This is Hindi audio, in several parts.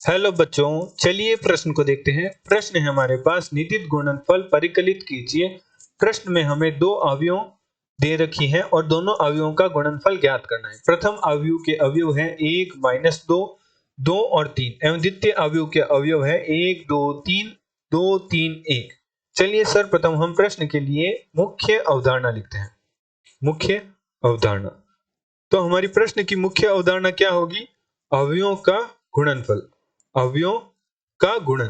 हेलो बच्चों, चलिए प्रश्न को देखते हैं। प्रश्न है हमारे पास, नियत गुणनफल परिकलित कीजिए। प्रश्न में हमें दो अवयव दे रखी है और दोनों अवयवों का गुणनफल ज्ञात करना है। प्रथम अवयव के अवयव है 1 - 2, 2 और 3 एवं द्वितीय अवयव के अवयव है 1 2 3, 2 3 1। चलिए सर्वप्रथम हम प्रश्न के लिए मुख्य अवधारणा लिखते हैं। मुख्य अवधारणा, तो हमारी प्रश्न की मुख्य अवधारणा क्या होगी? अवयवों का गुणनफल। अवयवों का गुणन,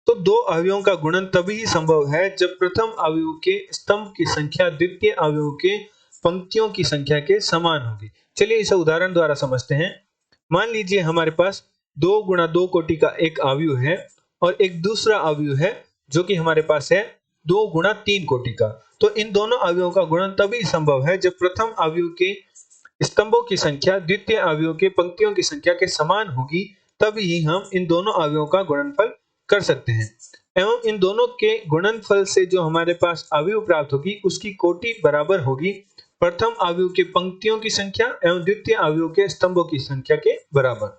तो दो अवयवों का गुणन तभी संभव है जब प्रथम अवयव के स्तंभ की संख्या द्वितीय अवयव के पंक्तियों की संख्या के समान होगी। चलिए इसे उदाहरण द्वारा समझते हैं। मान लीजिए हमारे पास 2 × 2 कोटि का एक अवयव है और एक दूसरा अवयव है जो कि हमारे पास है 2 × 3 कोटि का। तो इन दोनों अवयवों का गुणन तभी संभव है जब प्रथम अवयव के स्तंभों की संख्या द्वितीय अवयव के पंक्तियों की संख्या के समान होगी, तभी ही हम इन दोनों अवयवों का गुणनफल कर सकते हैं। एवं इन दोनों के गुणनफल से जो हमारे पास अवयव प्राप्त होगी उसकी कोटि बराबर होगी प्रथम अवयव के पंक्तियों की संख्या एवं द्वितीय अवयव के स्तंभों की संख्या के बराबर।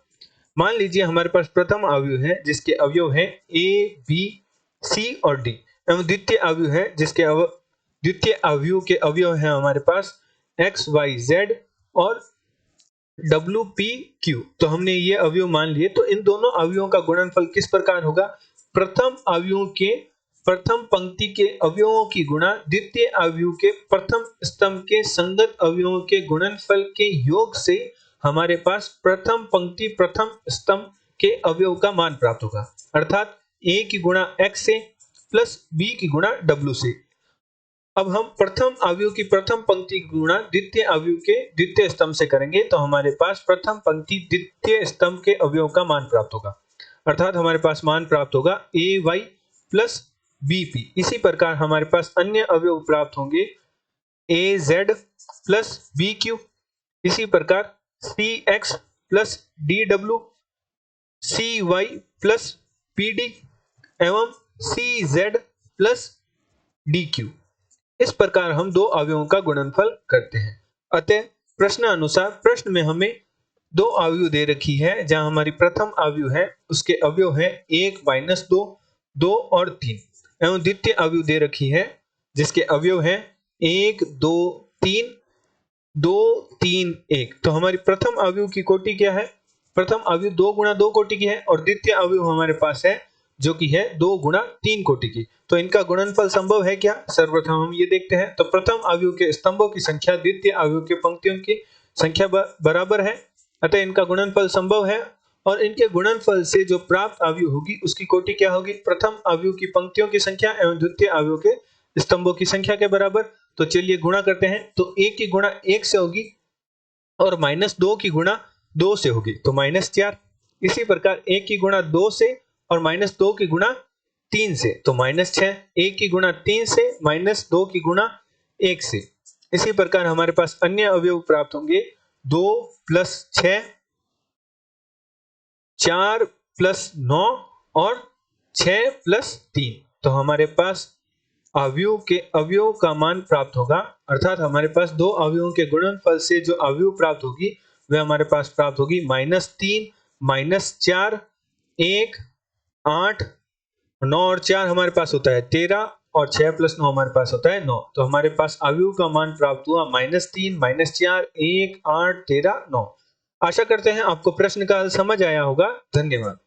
मान लीजिए हमारे पास प्रथम अवयव है जिसके अवयव है A, B, C और D एवं द्वितीय अवयव है जिसके द्वितीय अवयव के अवयव है हमारे पास X, Y, Z और WPQ। तो हमने ये अवयव मान लिए। तो इन दोनों अवयवों का गुणनफल किस प्रकार होगा? प्रथम अवयव के प्रथम पंक्ति के अवयवों की गुणा द्वितीय अवयव के प्रथम स्तंभ के संगत अवयवों के गुणनफल के योग से हमारे पास प्रथम पंक्ति प्रथम स्तंभ के अवयव का मान प्राप्त होगा, अर्थात A की गुणा X से प्लस B की गुणा W से। अब हम प्रथम अवयव की प्रथम पंक्ति की गुणा द्वितीय अवयव के द्वितीय स्तंभ से करेंगे तो हमारे पास प्रथम पंक्ति द्वितीय स्तंभ के अवयव का मान प्राप्त होगा, अर्थात हमारे पास मान प्राप्त होगा AY प्लस BP। इसी प्रकार हमारे पास अन्य अवयव प्राप्त होंगे AZ प्लस BQ, इसी प्रकार CX plus DW, CY plus PD एवं CZ प्लस DQ। इस प्रकार हम दो अवयवों का गुणनफल करते हैं। अतः प्रश्नानुसार प्रश्न में हमें दो अवयव दे रखी है, जहां हमारी प्रथम अवयव है उसके अवयव है 1 - 2, 2 और 3 एवं द्वितीय अवयव दे रखी है जिसके अवयव है 1 2 3, 2 3 1। तो हमारी प्रथम अवयव की कोटि क्या है? प्रथम अवयव 2 × 2 कोटि की है और द्वितीय अवयव हमारे पास है जो कि है 2 × 3 कोटि की। तो इनका गुणनफल संभव है क्या? सर्वप्रथम हम ये देखते हैं। तो प्रथम अवयव के स्तंभों की संख्या द्वितीय अवयव के पंक्तियों की संख्या बराबर है, अतः इनका गुणनफल संभव है। और इनके गुणनफल से जो प्राप्त अवयव होगी उसकी कोटि क्या होगी? प्रथम अवयव की पंक्तियों की संख्या एवं द्वितीय अवयव के स्तंभों की संख्या के बराबर। तो चलिए गुणा करते हैं। तो 1 की गुणा 1 से होगी और -2 की गुणा 2 से होगी, तो -4। इसी प्रकार 1 की गुणा 2 से और -2 की गुणा 3 से, तो -6। 1 की गुणा 3 से -2 की गुणा 1 से। इसी प्रकार हमारे पास अन्य अवयव प्राप्त होंगे 2 + 6, 4 + 9 और 6 + 3। तो हमारे पास अवयव के अवयव का मान प्राप्त होगा, अर्थात हमारे पास दो अवयवों के गुणनफल से जो अवयव प्राप्त होगी वह हमारे पास प्राप्त होगी -3, -4, 1, 8, 9 और 4 हमारे पास होता है 13 और 6 + 9 हमारे पास होता है 9। तो हमारे पास अवयव का मान प्राप्त हुआ -3, -4, 1, 8, 13, 9। आशा करते हैं आपको प्रश्न का हल समझ आया होगा। धन्यवाद।